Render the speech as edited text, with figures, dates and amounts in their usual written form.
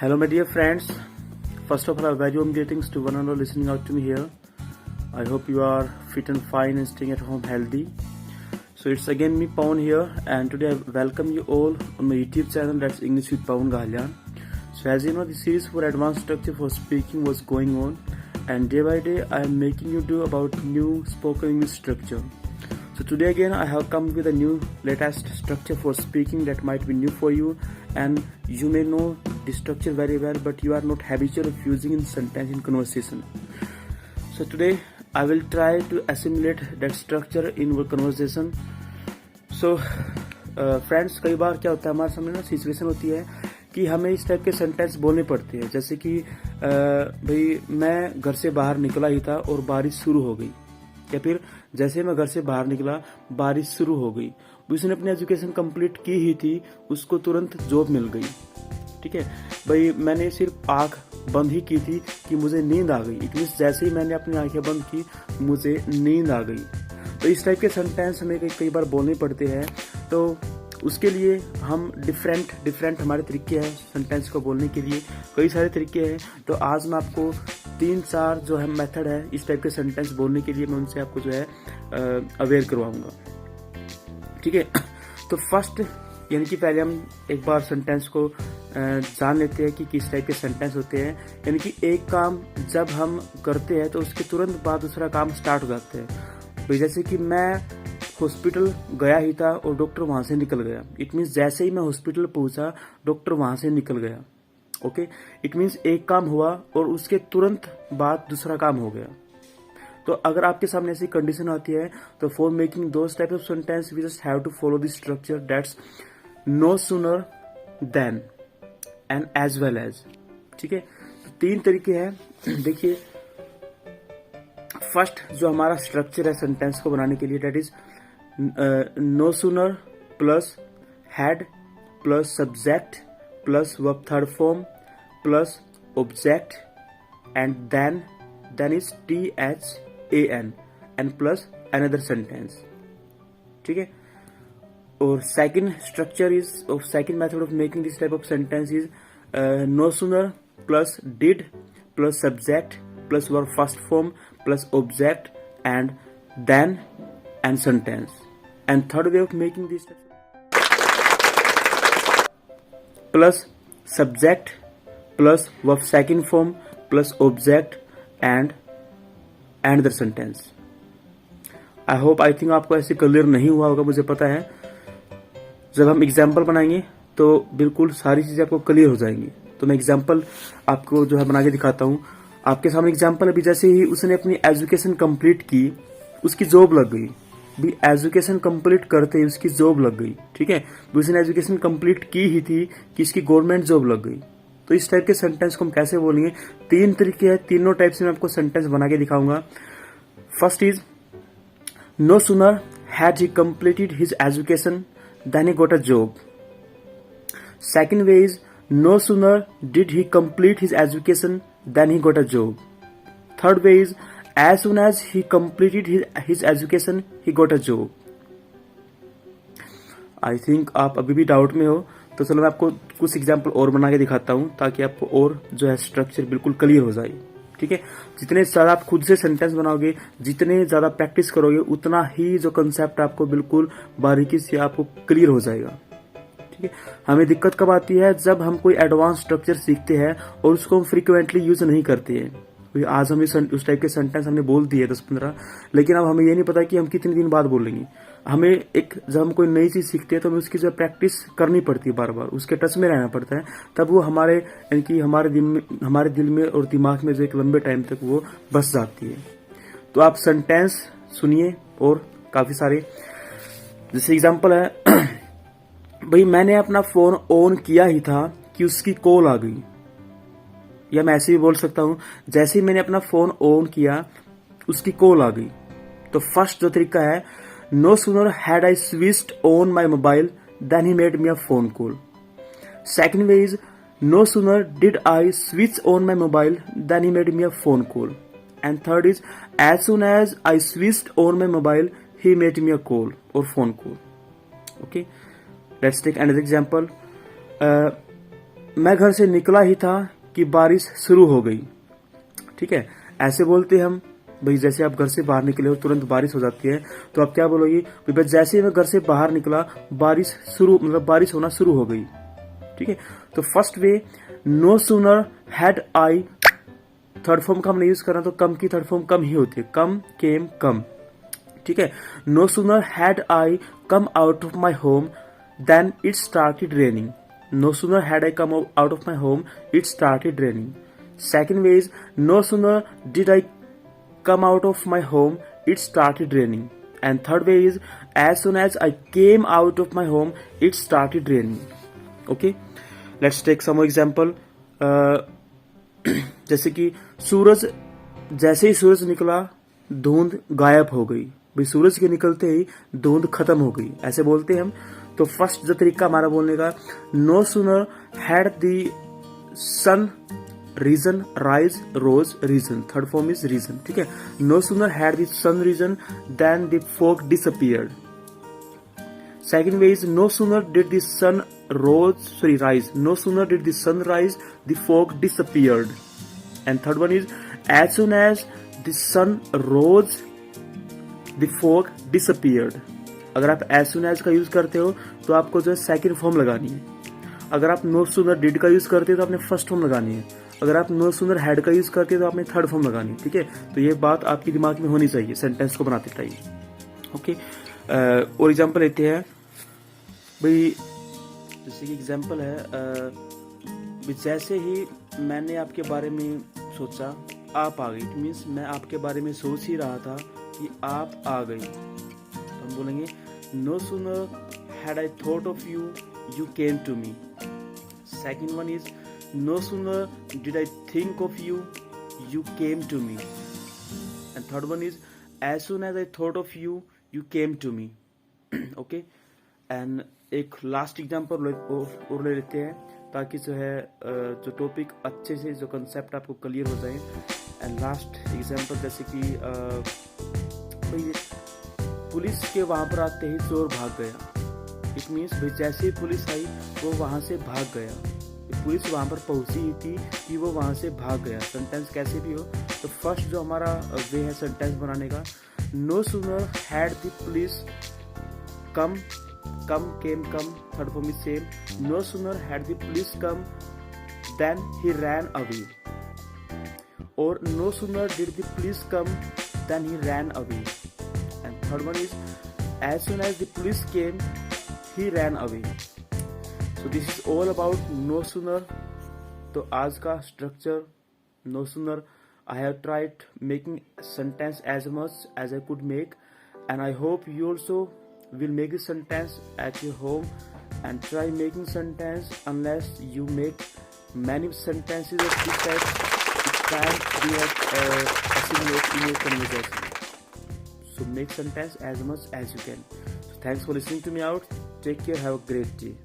Hello, my dear friends. First of all, a very warm greetings to one and all listening out to me here. I hope you are fit and fine and staying at home healthy. So it's again me, Pawan here, and today I welcome you all on my YouTube channel, that's English with Pawan Gahlian. So as you know, the series for advanced structure for speaking was going on, and day by day I am making you do about new spoken English structure. So today again I have come with a new latest structure for speaking that might be new for you, and you may know the structure very well, but you are not habitual of using in sentence in conversation. So today I will try to assimilate that structure in our conversation. So friends, कई बार क्या होता है हमारे सामने ना situation होती है कि हमें इस टाइप के सेंटेंस बोलने पड़ते हैं, जैसे कि भाई मैं घर से बाहर निकला ही था और बारिश शुरू हो गई, या फिर जैसे मैं घर से बाहर निकला बारिश शुरू हो गई। उसने अपनी एजुकेशन कंप्लीट की ही थी, उसको तुरंत जॉब मिल गई। ठीक है भाई, मैंने सिर्फ आंख बंद ही की थी कि मुझे नींद आ गई। इट मीन्स जैसे ही मैंने अपनी आंखें बंद की मुझे नींद आ गई। तो इस टाइप के सेंटेंस हमें कई बार बोलने पड़ते हैं, तो उसके लिए हम डिफरेंट हमारे तरीके हैं सेंटेंस को बोलने के लिए, कई सारे तरीके हैं। तो आज मैं आपको 3-4 जो है मेथड है इस टाइप के सेंटेंस बोलने के लिए, मैं उनसे आपको जो है अवेयर करवाऊंगा। ठीक है, तो फर्स्ट यानी कि पहले हम एक बार सेंटेंस को जान लेते हैं कि किस टाइप के सेंटेंस होते हैं। यानी कि एक काम जब हम करते हैं तो उसके तुरंत बाद दूसरा काम स्टार्ट हो जाता है। तो जैसे कि मैं हॉस्पिटल गया ही था और डॉक्टर वहां से निकल गया। इट मीन्स जैसे ही मैं हॉस्पिटल पहुंचा डॉक्टर वहां से निकल गया। ओके, इट मीन्स एक काम हुआ और उसके तुरंत बाद दूसरा काम हो गया। तो अगर आपके सामने ऐसी कंडीशन आती है तो for making those type of sentence we just have to follow this structure, that's no sooner than and as well as. ठीक है, तो 3 तरीके हैं। देखिए, फर्स्ट जो हमारा स्ट्रक्चर है सेंटेंस को बनाने के लिए, that is no sooner plus had plus subject plus verb third form plus object and then is THAN and plus another sentence. ठीक है, और सेकंड स्ट्रक्चर इज और second method of making this type of sentence is no sooner plus did plus subject plus verb first form plus object and then and sentence. And third way of making this plus subject plus verb second form plus object and the sentence. I think आपको ऐसे clear नहीं हुआ होगा, मुझे पता है। जब हम एग्जाम्पल बनाएंगे तो बिल्कुल सारी चीजें आपको क्लियर हो जाएंगी। तो मैं एग्जाम्पल आपको जो है बना के दिखाता हूँ। आपके सामने एग्जाम्पल, अभी जैसे ही उसने अपनी एजुकेशन कंप्लीट की उसकी जॉब लग गई। भी एजुकेशन कंप्लीट करते ही उसकी जॉब लग गई। ठीक है, उसने एजुकेशन कंप्लीट की ही थी कि इसकी गवर्नमेंट जॉब लग गई। तो इस टाइप के सेंटेंस को हम कैसे बोलेंगे? 3 तरीके हैं, तीनों टाइप से मैं आपको सेंटेंस बना के दिखाऊंगा। First is no sooner had he completed his education then he got a job. Second way is no sooner did he complete his education then he got a job. Third way is as soon as he completed his education he got a job. I think आप अभी भी doubt में हो, तो चलो मैं आपको कुछ एग्जाम्पल और बना के दिखाता हूं ताकि आपको और जो है स्ट्रक्चर बिल्कुल क्लियर हो जाए। ठीक है, जितने ज्यादा आप खुद से सेंटेंस बनाओगे, जितने ज्यादा प्रैक्टिस करोगे, उतना ही जो कंसेप्ट आपको बिल्कुल बारीकी से आपको क्लियर हो जाएगा। ठीक है, हमें दिक्कत कब आती है? जब हम कोई एडवांस स्ट्रक्चर सीखते हैं और उसको हम फ्रीक्वेंटली यूज नहीं करते हैं। आज हम उस टाइप के सेंटेंस हमने बोल दिए 10-15, लेकिन अब हमें ये नहीं पता कि हम कितने दिन बाद बोलेंगे। हमें जब हम कोई नई चीज सीखते हैं तो हमें उसकी जो प्रैक्टिस करनी पड़ती है, बार बार उसके टच में रहना पड़ता है, तब वो हमारे यानी कि हमारे दिल में और दिमाग में जो एक लंबे टाइम तक वो बस जाती है। तो आप सेंटेंस सुनिए और काफी सारे, जैसे एग्जाम्पल है भाई मैंने अपना फोन ऑन किया ही था कि उसकी कॉल आ गई। या मैं ऐसे भी बोल सकता हूं, जैसे ही मैंने अपना फोन ऑन किया उसकी कॉल आ गई। तो फर्स्ट जो तरीका है, no sooner had I switched on my mobile than he made me a phone call. Second way is no sooner did I switch on my mobile than he made me a phone call. And third is as soon as I switched on my mobile he made me a call और phone call. Okay, let's take another example. मैं घर से निकला ही था कि बारिश शुरू हो गई। ठीक है, ऐसे बोलते हम भाई, जैसे आप घर से बाहर निकले हो तुरंत बारिश हो जाती है, तो आप क्या बोलोगे, भाई जैसे ही मैं घर से बाहर निकला बारिश शुरू, मतलब बारिश होना शुरू हो गई। ठीक है, तो first way, no sooner had I, third form का हमने यूज करना, तो कम की थर्ड फॉर्म कम ही होती है, कम, केम, कम। ठीक है, no sooner had I come out of my home then it started raining. No sooner had I come out of my home it started raining. Second way is, no sooner did I come out of my home it started raining. And third way is, as soon as I came out of my home it started raining. Okay, let's take some example. जैसे कि सूरज, जैसे ही सूरज निकला धुंध गायब हो गई। भाई सूरज के निकलते ही धुंध खत्म हो गई, ऐसे बोलते हैं हम। तो फर्स्ट जो तरीका हमारा बोलने का, no sooner had the sun risen rise rose risen, third form is risen. ठीक है, no sooner had the sun risen then the fog disappeared. Second way is, no sooner did the sun rise, no sooner did the sun rise the fog disappeared. And third one is, as soon as the sun rose the fog disappeared. अगर आप as soon as का use करते हो तो आपको जो है second form लगानी है। अगर आप नो सूनर डिड का यूज करते हो तो आपने फर्स्ट फॉर्म लगानी है। अगर आप नो सूनर हैड का यूज करते हो तो आपने थर्ड फॉर्म लगानी है। ठीक है, तो ये बात आपके दिमाग में होनी चाहिए सेंटेंस को बनाते टाइम। ओके, और एग्जांपल लेते हैं भाई, जैसे कि एग्जांपल है, जैसे ही मैंने आपके बारे में सोचा आप आ गई। इट मीन्स मैं आपके बारे में सोच ही रहा था कि आप आ गई। तो हम बोलेंगे, no sooner had I thought of you you came to me. Second one is, no sooner did I think of you, you came to me. And third one is, as soon as I thought of you, you came to me. Okay, and एक last example और ले लेते हैं ताकि जो है जो topic अच्छे से, जो कंसेप्ट आपको क्लियर हो जाए। एंड लास्ट एग्जांपल, जैसे कि भाई पुलिस के वहां पर आते ही चोर भाग गया। इट मीन्स भाई जैसे ही पुलिस आई वो वहां से भाग गया। पुलिस वहां पर पहुंची ही थी कि वो वहां से भाग गया। सेंटेंस कैसे भी हो, तो फर्स्ट जो हमारा वे है सेंटेंस बनाने का, no sooner had the police come, came, come, third form is same. No sooner had the police come than he ran away. और no sooner did the police come than he ran away. And third one is, as soon as the police came he ran away. So this is all about no sooner. तो आज का structure, no sooner I have tried making sentence as much as I could make, and I hope you also will make the sentence at your home and try making sentence. Unless you make many sentences of this type, it can't be assimilate in your conversation. So make sentence as much as you can. So thanks for listening to me out. Take care. Have a great day.